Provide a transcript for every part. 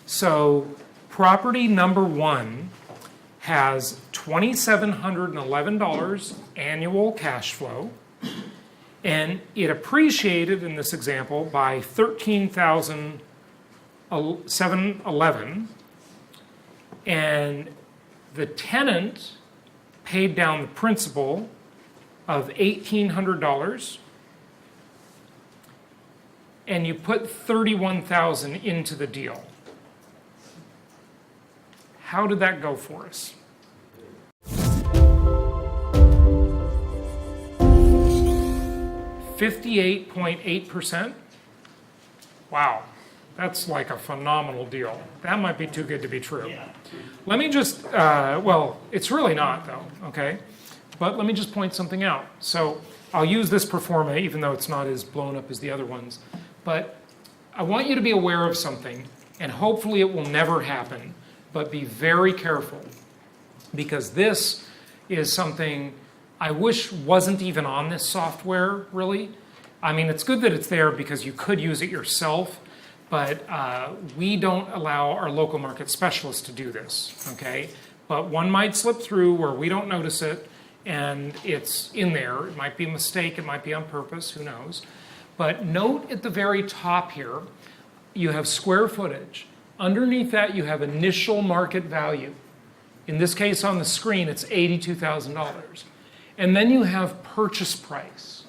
So property number 1 has $2,711 annual cash flow, and it appreciated in this example by $13,711, and the tenant paid down the principal of $1,800, and you put $31,000 into the deal. How did that go for us? $58.8%. Wow, that's like a phenomenal deal. That might be too good to be true. Let me just, well, it's really not though, okay? But let me just point something out. So I'll use this pro forma, even though it's not as blown up as the other ones. But I want you to be aware of something, and hopefully it will never happen, but be very careful, because this is something I wish wasn't even on this software, really. I mean, it's good that it's there because you could use it yourself, but we don't allow our local market specialists to do this, okay? But one might slip through where we don't notice it, and it's in there. It might be a mistake, it might be on purpose, who knows? But note at the very top here, you have square footage. Underneath that, you have initial market value. In this case on the screen, it's $82,000. And then you have purchase price.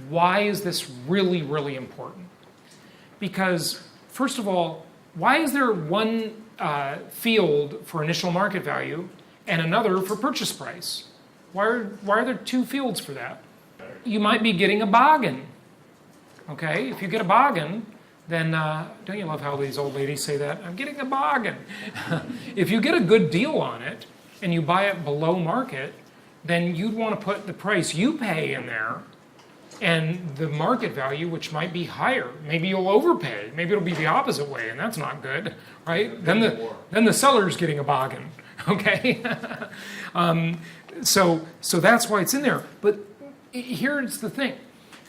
Why is this really, really important? Because, first of all, why is there one field for initial market value and another for purchase price? Why are there two fields for that? You might be getting a bargain. Okay, if you get a bargain, then don't you love how these old ladies say that? I'm getting a bargain. If you get a good deal on it and you buy it below market, then you'd want to put the price you pay in there and the market value, which might be higher. Maybe you'll overpay. Maybe it'll be the opposite way, and that's not good, right? Then the seller's getting a bargain, okay? So that's why it's in there. But here's the thing.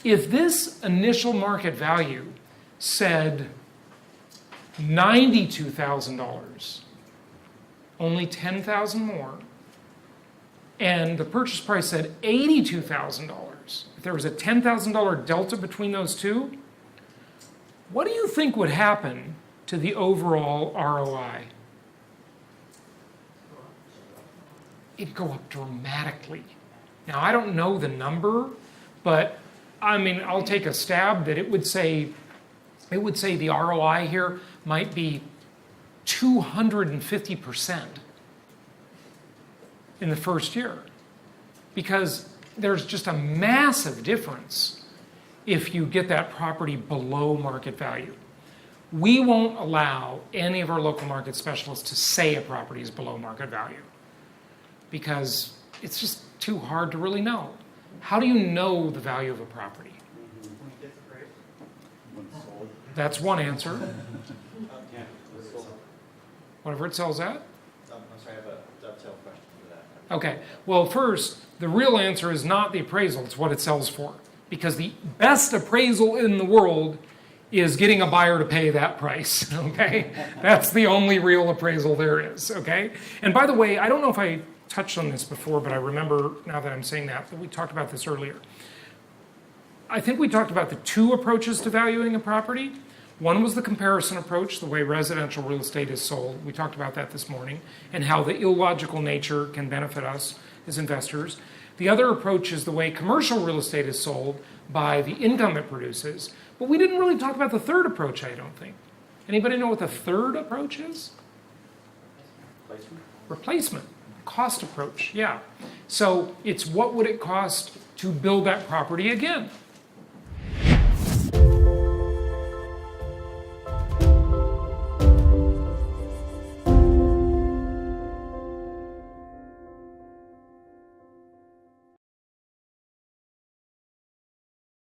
If this initial market value said $92,000, only $10,000 more, and the purchase price said $82,000, if there was a $10,000 delta between those two, what do you think would happen to the overall ROI? It'd go up dramatically. Now, I don't know the number, but I mean, I'll take a stab that it would say the ROI here might be 250% in the first year, because there's just a massive difference if you get that property below market value. We won't allow any of our local market specialists to say a property is below market value because it's just too hard to really know. How do you know the value of a property? That's one answer. Whatever it sells at? I'm sorry, I have a dovetail question for that. Okay, well first, the real answer is not the appraisal, it's what it sells for. Because the best appraisal in the world is getting a buyer to pay that price, okay? That's the only real appraisal there is, okay? And by the way, I don't know if I touched on this before, but I remember now that I'm saying that we talked about this earlier. I think we talked about the two approaches to valuing a property. One was the comparison approach, the way residential real estate is sold. We talked about that this morning, and how the illogical nature can benefit us as investors. The other approach is the way commercial real estate is sold by the income it produces. But we didn't really talk about the third approach, I don't think. Anybody know what the third approach is? Replacement. Cost approach, yeah. So it's what would it cost to build that property again?